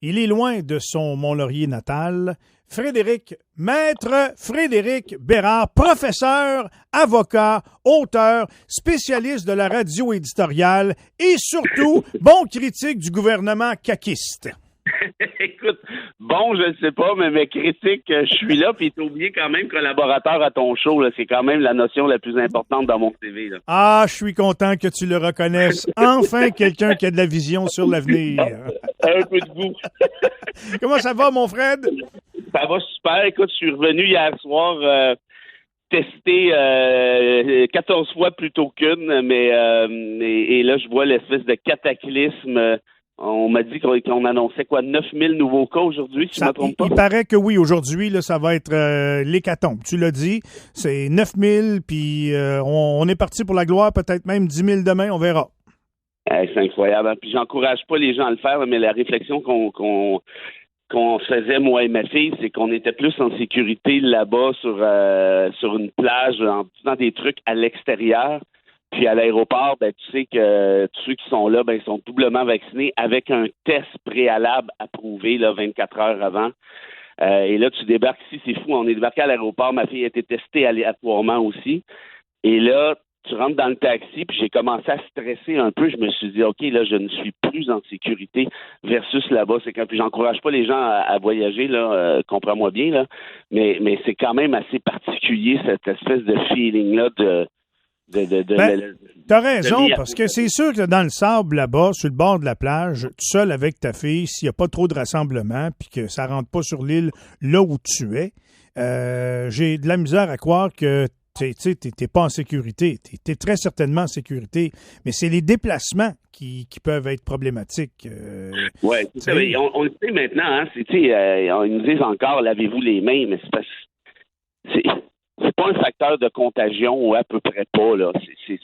Il est loin de son Mont-Laurier natal. Maître Frédéric Bérard, professeur, avocat, auteur, spécialiste de la radio éditoriale et surtout bon critique du gouvernement caquiste. Écoute, bon, je ne sais pas, mais mes critiques, je suis là, puis t'as oublié quand même collaborateur à ton show, là. C'est quand même la notion la plus importante dans mon CV, là. Ah, je suis content que tu le reconnaisses. Enfin, quelqu'un qui a de la vision sur l'avenir. Un peu de goût. Comment ça va, mon Fred? Ça va super. Écoute, je suis revenu hier soir tester 14 fois plutôt qu'une, et là, je vois l'espèce de cataclysme. On m'a dit qu'on annonçait 9000 nouveaux cas aujourd'hui, si je ne me trompe pas. Il paraît que oui, aujourd'hui, là, ça va être l'hécatombe. Tu l'as dit, c'est 9000, puis on est parti pour la gloire, peut-être même 10 000 demain, on verra. C'est incroyable. Puis j'encourage pas les gens à le faire, mais la réflexion qu'on faisait, moi et ma fille, c'est qu'on était plus en sécurité là-bas sur une plage, en faisant des trucs à l'extérieur. Puis à l'aéroport, ben tu sais que tous ceux qui sont là, ben ils sont doublement vaccinés avec un test préalable approuvé là 24 heures avant. Et là, tu débarques ici, c'est fou. On est débarqué à l'aéroport, ma fille a été testée aléatoirement aussi. Et là, tu rentres dans le taxi, puis j'ai commencé à stresser un peu. Je me suis dit, OK, là, je ne suis plus en sécurité versus là-bas. C'est quand, puis j'encourage pas les gens à voyager, là, comprends-moi bien, là. Mais c'est quand même assez particulier, cette espèce de feeling-là t'as raison, parce que c'est sûr que dans le sable là-bas, sur le bord de la plage, tout seul avec ta fille, s'il n'y a pas trop de rassemblement, puis que ça rentre pas sur l'île là où tu es, j'ai de la misère à croire que t'es pas en sécurité. T'es très certainement en sécurité, mais c'est les déplacements qui peuvent être problématiques. Oui, on le sait maintenant, hein, ils nous disent encore, lavez-vous les mains, mais c'est pas un facteur de contagion ou à peu près pas, là.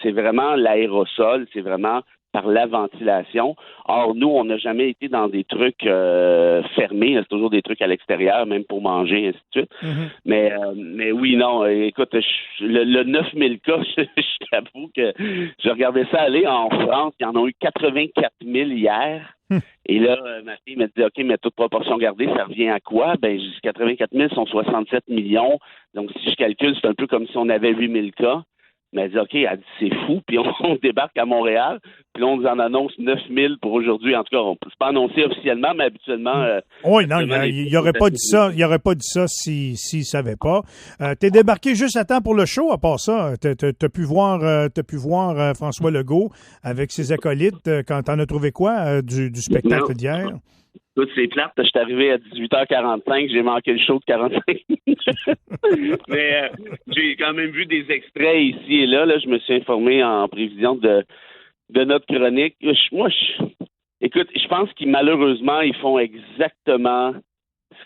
C'est vraiment l'aérosol, c'est vraiment par la ventilation. Or, nous, on n'a jamais été dans des trucs fermés, c'est toujours des trucs à l'extérieur, même pour manger, ainsi de suite. Mm-hmm. Mais oui, non, écoute, le 9000 cas, je t'avoue que je regardais ça aller en France, il y en a eu 84 000 hier. Et là, ma fille me dit, OK, mais toute proportion gardée, ça revient à quoi? Ben, je dis 84 000 sont 67 millions. Donc, si je calcule, c'est un peu comme si on avait 8 000 cas. Mais elle dit, OK, elle dit, c'est fou. Puis on débarque à Montréal. Puis là, on nous en annonce 9 000 pour aujourd'hui. En tout cas, on ne peut pas annoncer officiellement, mais habituellement... oui, non, il n'aurait pas dit ça. Il n'aurait pas dit ça s'il ne savait pas. T'es débarqué juste à temps pour le show, à part ça. T'as pu voir François Legault avec ses acolytes quand t'en as trouvé quoi du spectacle d'hier? Écoute, c'est plate. Je suis arrivé à 18h45. J'ai manqué le show de 45 minutes. Mais j'ai quand même vu des extraits ici et là. Je me suis informé en prévision de notre chronique. Écoute, je pense qu'ils, malheureusement, ils font exactement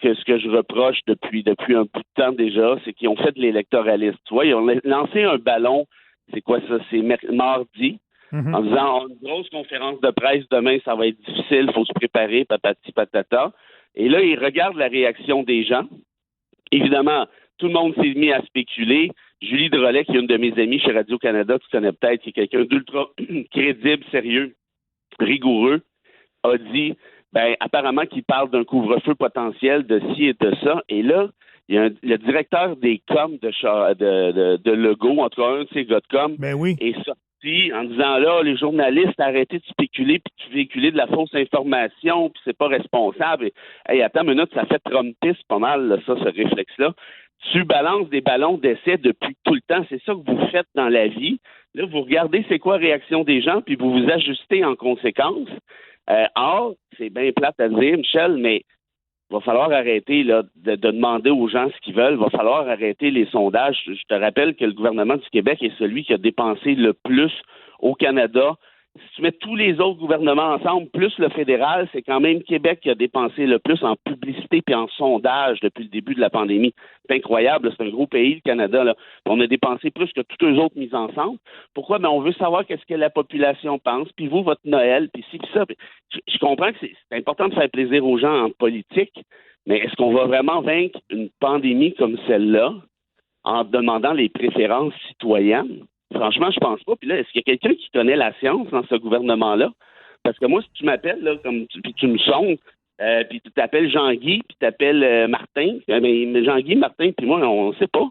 ce que je reproche depuis un bout de temps déjà. C'est qu'ils ont fait de l'électoralisme. Tu vois, ils ont lancé un ballon. C'est quoi ça? C'est mardi. Mm-hmm. En disant, une grosse conférence de presse demain, ça va être difficile, il faut se préparer, patati patata. Et là, ils regardent la réaction des gens. Évidemment, tout le monde s'est mis à spéculer. Julie Drolet, qui est une de mes amies chez Radio-Canada, tu connais peut-être, qui est quelqu'un d'ultra crédible, sérieux, rigoureux, a dit, apparemment qu'il parle d'un couvre-feu potentiel de ci et de ça. Et là, il y a le directeur des coms de Legault, en tout cas un de ses gars de com, est sorti en disant là, les journalistes, arrêtez de spéculer puis de véhiculer de la fausse information, puis c'est pas responsable. Hey, attends une minute, ça fait Trumpiste pas mal, là, ça, ce réflexe-là. Tu balances des ballons d'essai depuis tout le temps. C'est ça que vous faites dans la vie. Là, vous regardez c'est quoi la réaction des gens, puis vous vous ajustez en conséquence. Or, c'est bien plate à dire, Michel, mais il va falloir arrêter là, de demander aux gens ce qu'ils veulent. Il va falloir arrêter les sondages. Je te rappelle que le gouvernement du Québec est celui qui a dépensé le plus au Canada. Si tu mets tous les autres gouvernements ensemble, plus le fédéral, c'est quand même Québec qui a dépensé le plus en publicité et en sondage depuis le début de la pandémie. C'est incroyable, c'est un gros pays, le Canada. Là. On a dépensé plus que tous les autres mis ensemble. Pourquoi? On veut savoir qu'est-ce que la population pense, puis vous, votre Noël, puis ci, puis ça. Je comprends que c'est important de faire plaisir aux gens en politique, mais est-ce qu'on va vraiment vaincre une pandémie comme celle-là en demandant les préférences citoyennes? Franchement, je pense pas. Puis là, est-ce qu'il y a quelqu'un qui connaît la science dans ce gouvernement-là? Parce que moi, si tu m'appelles, là, puis tu me sondes, puis tu t'appelles Jean-Guy, puis tu t'appelles Martin. Mais Jean-Guy, Martin, puis moi, on ne sait pas.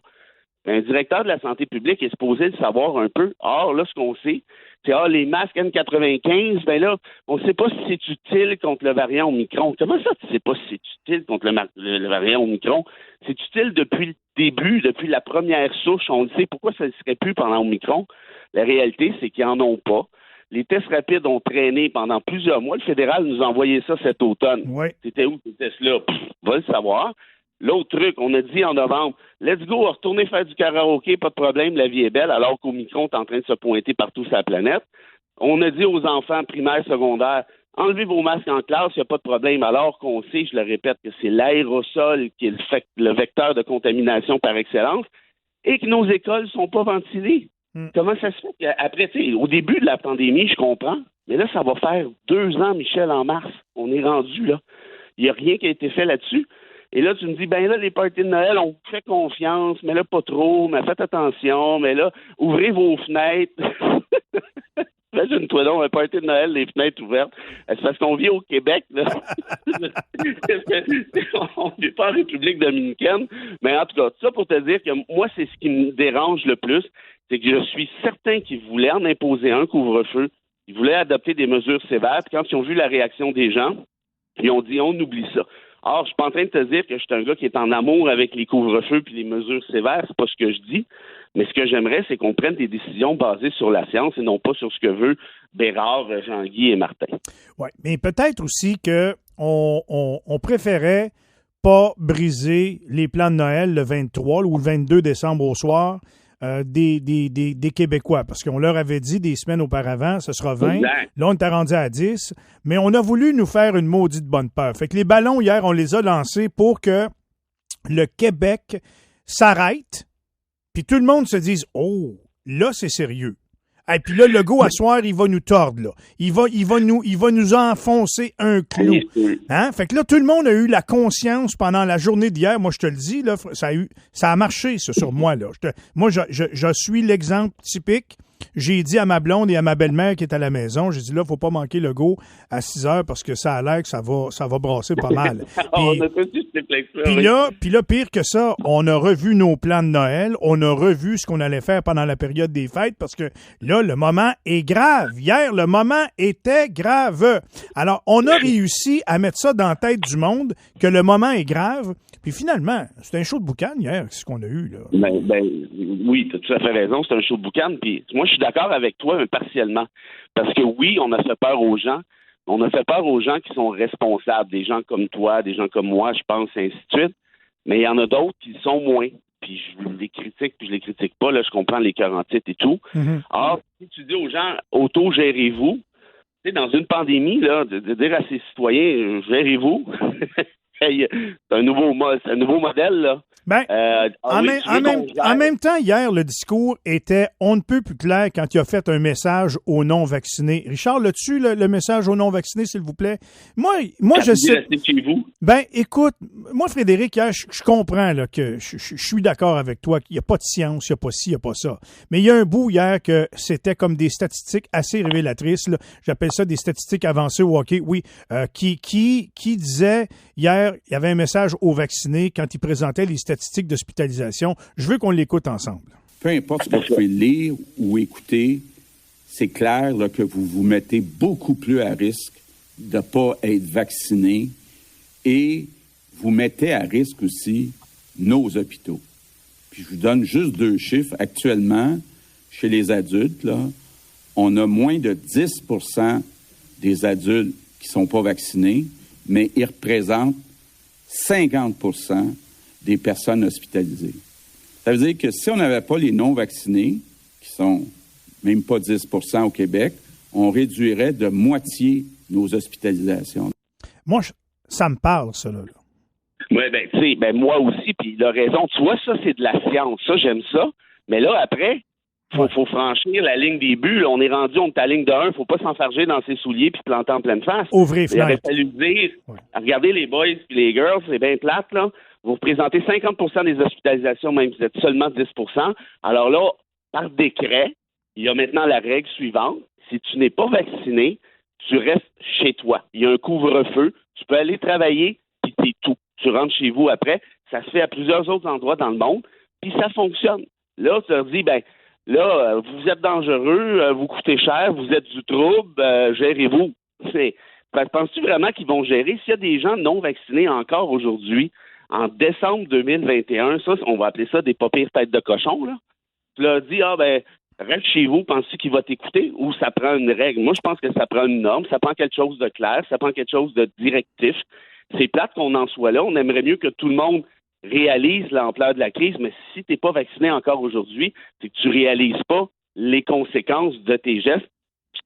Un directeur de la santé publique est supposé le savoir un peu. Or, là, ce qu'on sait, c'est les masques N95, ben là, on ne sait pas si c'est utile contre le variant Omicron. Comment ça, tu ne sais pas si c'est utile contre le variant Omicron? C'est utile depuis le début, depuis la première souche. On le sait. Pourquoi ça ne serait plus pendant Omicron? La réalité, c'est qu'ils n'en ont pas. Les tests rapides ont traîné pendant plusieurs mois. Le fédéral nous a envoyé ça cet automne. Oui. C'était où ces tests-là? Va le savoir. L'autre truc, on a dit en novembre, let's go, retourner faire du karaoké, pas de problème, la vie est belle, alors qu'Omicron est en train de se pointer partout sur la planète. On a dit aux enfants primaires, secondaires, enlevez vos masques en classe, il n'y a pas de problème, alors qu'on sait, je le répète, que c'est l'aérosol qui est le vecteur de contamination par excellence et que nos écoles ne sont pas ventilées. Comment ça se fait? Après, au début de la pandémie, je comprends, mais là, ça va faire 2 ans, Michel, en mars. On est rendu là. Il n'y a rien qui a été fait là-dessus. Et là, tu me dis, ben là, les parties de Noël, on fait confiance, mais là, pas trop, mais faites attention, mais là, ouvrez vos fenêtres. Imagine-toi donc, un party de Noël, les fenêtres ouvertes. C'est parce qu'on vit au Québec, là. On n'est pas en République dominicaine. Mais en tout cas, ça pour te dire que moi, c'est ce qui me dérange le plus, c'est que je suis certain qu'ils voulaient en imposer un couvre-feu. Ils voulaient adopter des mesures sévères. Puis quand ils ont vu la réaction des gens, ils ont dit, on oublie ça. Or, je suis pas en train de te dire que je suis un gars qui est en amour avec les couvre-feux puis les mesures sévères, c'est pas ce que je dis. Mais ce que j'aimerais, c'est qu'on prenne des décisions basées sur la science et non pas sur ce que veut Bérard, Jean-Guy et Martin. Oui, mais peut-être aussi que on préférait pas briser les plans de Noël le 23 ou le 22 décembre au soir des Québécois, parce qu'on leur avait dit des semaines auparavant, ce sera 20. Exact. Là, on était rendu à 10, mais on a voulu nous faire une maudite bonne peur. Fait que les ballons, hier, on les a lancés pour que le Québec s'arrête, puis tout le monde se dise « Oh, là, c'est sérieux. » Et puis là, le Legault, à soir, il va nous tordre, là. Il va nous enfoncer un clou. Hein? Fait que là, tout le monde a eu la conscience pendant la journée d'hier. Moi, je te le dis, là, ça a marché, ça, sur moi, là. Moi, je suis l'exemple typique. J'ai dit à ma blonde et à ma belle-mère qui est à la maison, j'ai dit là, faut pas manquer le go à 6 heures parce que ça a l'air que ça va brasser pas mal. Puis là, pire que ça, on a revu nos plans de Noël, on a revu ce qu'on allait faire pendant la période des fêtes parce que là, le moment est grave. Hier, le moment était grave. Alors, on a réussi à mettre ça dans la tête du monde que le moment est grave. Puis finalement, c'est un show de boucan hier, c'est ce qu'on a eu, là. Oui, tu as tout à fait raison, c'est un show de boucan. Puis moi, je suis d'accord avec toi, mais partiellement. Parce que oui, on a fait peur aux gens. On a fait peur aux gens qui sont responsables, des gens comme toi, des gens comme moi, je pense, et ainsi de suite. Mais il y en a d'autres qui sont moins. Puis je les critique, puis je les critique pas. Là, je comprends les 48 et tout. Mm-hmm. Or, si tu dis aux gens, auto-gérez-vous, tu sais, dans une pandémie, là, de dire à ses citoyens, gérez-vous, c'est un nouveau modèle, là. Ben, en même temps, hier, le discours était on ne peut plus clair quand il a fait un message aux non-vaccinés. Richard, là-dessus, le message aux non-vaccinés, s'il vous plaît? Moi je sais. Chez vous. Ben, écoute, moi, Frédéric, hier, je comprends là, que je suis d'accord avec toi qu'il n'y a pas de science, il n'y a pas ci, il n'y a pas ça. Mais il y a un bout hier que c'était comme des statistiques assez révélatrices. Là. J'appelle ça des statistiques avancées au hockey. Oui, qui disait hier, il y avait un message aux vaccinés quand il présentait les statistiques d'hospitalisation. Je veux qu'on l'écoute ensemble. Peu importe ce que vous pouvez lire ou écouter, c'est clair là, que vous vous mettez beaucoup plus à risque de ne pas être vacciné et vous mettez à risque aussi nos hôpitaux. Puis je vous donne juste 2 chiffres. Actuellement, chez les adultes, là, on a moins de 10% des adultes qui ne sont pas vaccinés, mais ils représentent 50% des personnes hospitalisées. Ça veut dire que si on n'avait pas les non-vaccinés, qui sont même pas 10% au Québec, on réduirait de moitié nos hospitalisations. Moi, ça me parle, ça, là. Oui, tu sais, moi aussi, puis il a raison. Tu vois, ça, c'est de la science. Ça, j'aime ça. Mais là, après, faut franchir la ligne des buts. Là, on est rendu, on est à la ligne de 1. Faut pas s'enfarger dans ses souliers puis planter en pleine face. Ouvrez les fenêtres. Il aurait fallu dire, regardez les boys puis les girls, c'est bien plate, là. Vous représentez 50% des hospitalisations, même si vous êtes seulement 10%. Alors là, par décret, il y a maintenant la règle suivante. Si tu n'es pas vacciné, tu restes chez toi. Il y a un couvre-feu. Tu peux aller travailler, puis c'est tout. Tu rentres chez vous après. Ça se fait à plusieurs autres endroits dans le monde, puis ça fonctionne. Là, tu leur dis, vous êtes dangereux, vous coûtez cher, vous êtes du trouble, gérez-vous. Penses-tu vraiment qu'ils vont gérer? S'il y a des gens non vaccinés encore aujourd'hui, en décembre 2021, ça, on va appeler ça des pas pires têtes de cochon, là. Tu leur dis, reste chez vous, penses-tu qu'il va t'écouter ou ça prend une règle? Moi, je pense que ça prend une norme, ça prend quelque chose de clair, ça prend quelque chose de directif. C'est plate qu'on en soit là. On aimerait mieux que tout le monde réalise l'ampleur de la crise, mais si tu n'es pas vacciné encore aujourd'hui, c'est que tu réalises pas les conséquences de tes gestes.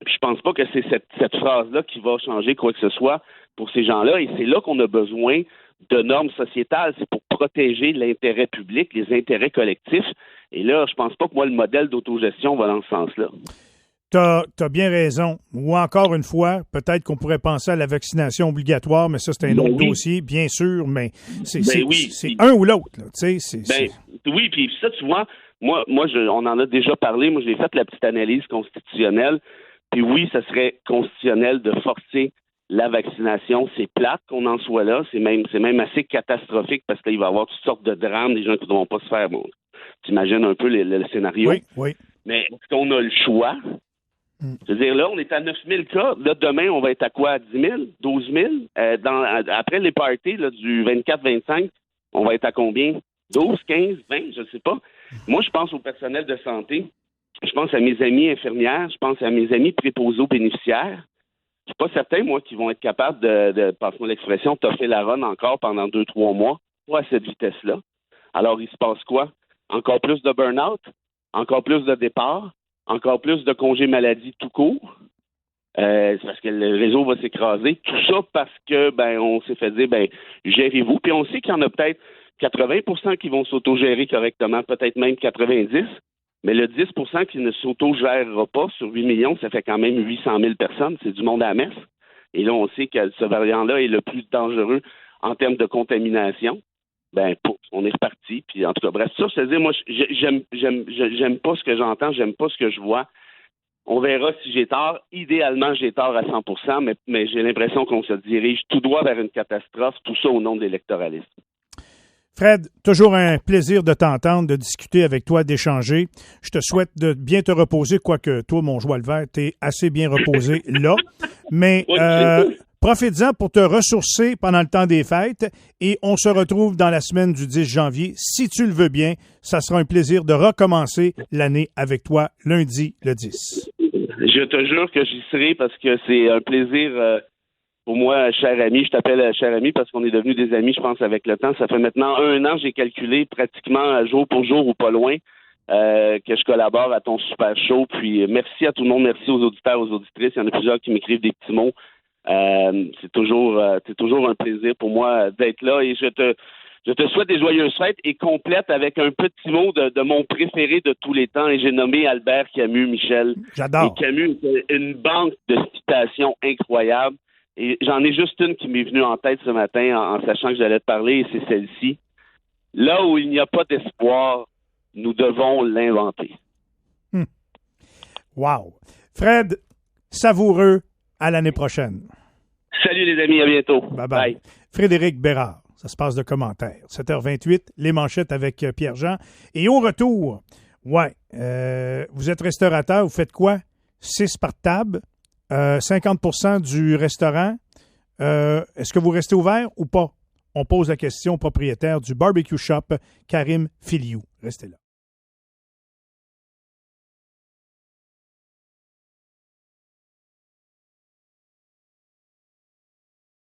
Puis je pense pas que c'est cette phrase-là qui va changer quoi que ce soit pour ces gens-là. Et c'est là qu'on a besoin de normes sociétales. C'est pour protéger l'intérêt public, les intérêts collectifs. Et là, je pense pas que moi, le modèle d'autogestion va dans ce sens-là. T'as bien raison. Ou encore une fois, peut-être qu'on pourrait penser à la vaccination obligatoire, mais ça, c'est un autre dossier, bien sûr, mais c'est un ou l'autre. Là, oui, puis ça, tu vois, moi on en a déjà parlé. Moi, j'ai fait la petite analyse constitutionnelle. Puis oui, ça serait constitutionnel de forcer la vaccination. C'est plate qu'on en soit là. C'est même assez catastrophique parce qu'il va y avoir toutes sortes de drames, des gens qui ne vont pas se faire. Bon, t'imagines un peu le scénario. Oui. Mais est-ce qu'on a le choix? C'est-à-dire, là, on est à 9 000 cas. Là, demain, on va être à quoi? À 10 000? 12 000? Après les parties là, du 24-25, on va être à combien? 12, 15, 20? Je ne sais pas. Moi, je pense au personnel de santé. Je pense à mes amis infirmières. Je pense à mes amis préposés aux bénéficiaires. Je suis pas certain, moi, qu'ils vont être capables de passe-moi l'expression, toffer la run encore pendant 2-3 mois. Pas à cette vitesse-là. Alors, il se passe quoi? Encore plus de burn-out? Encore plus de départs? Encore plus de congés maladie tout court. C'est parce que le réseau va s'écraser. Tout ça parce que on s'est fait dire gérez-vous. Puis on sait qu'il y en a peut-être 80% qui vont s'autogérer correctement, peut-être même 90%. Mais le 10% qui ne s'autogérera pas sur 8 millions, ça fait quand même 800 000 personnes. C'est du monde à la messe. Et là, on sait que ce variant-là est le plus dangereux en termes de contamination. On est reparti. Puis en tout cas, bref, ça, c'est-à-dire, moi, j'aime pas ce que j'entends, j'aime pas ce que je vois. On verra si j'ai tort. Idéalement, j'ai tort à 100%, mais j'ai l'impression qu'on se dirige tout droit vers une catastrophe, tout ça au nom de l'électoralisme. Fred, toujours un plaisir de t'entendre, de discuter avec toi, d'échanger. Je te souhaite de bien te reposer, quoique toi, mon joie le vert, t'es assez bien reposé là. Mais profites-en pour te ressourcer pendant le temps des fêtes et on se retrouve dans la semaine du 10 janvier. Si tu le veux bien, ça sera un plaisir de recommencer l'année avec toi lundi le 10. Je te jure que j'y serai parce que c'est un plaisir pour moi, cher ami. Je t'appelle cher ami parce qu'on est devenus des amis, je pense, avec le temps. Ça fait maintenant 1 an, j'ai calculé pratiquement jour pour jour ou pas loin que je collabore à ton super show. Puis merci à tout le monde, merci aux auditeurs, aux auditrices. Il y en a plusieurs qui m'écrivent des petits mots. C'est toujours un plaisir pour moi d'être là et je te souhaite des joyeuses fêtes et complète avec un petit mot de mon préféré de tous les temps et j'ai nommé Albert Camus, Michel. J'adore. Et Camus, une banque de citations incroyables et j'en ai juste une qui m'est venue en tête ce matin en sachant que j'allais te parler et c'est celle-ci. Là où il n'y a pas d'espoir, nous devons l'inventer. Wow. Fred, savoureux. À l'année prochaine. Salut les amis, à bientôt. Bye bye. Frédéric Bérard, ça se passe de commentaires. 7h28, les manchettes avec Pierre-Jean. Et au retour, vous êtes restaurateur, vous faites quoi? 6 par table, 50% du restaurant. Est-ce que vous restez ouvert ou pas? On pose la question au propriétaire du barbecue shop, Karim Filiou. Restez là.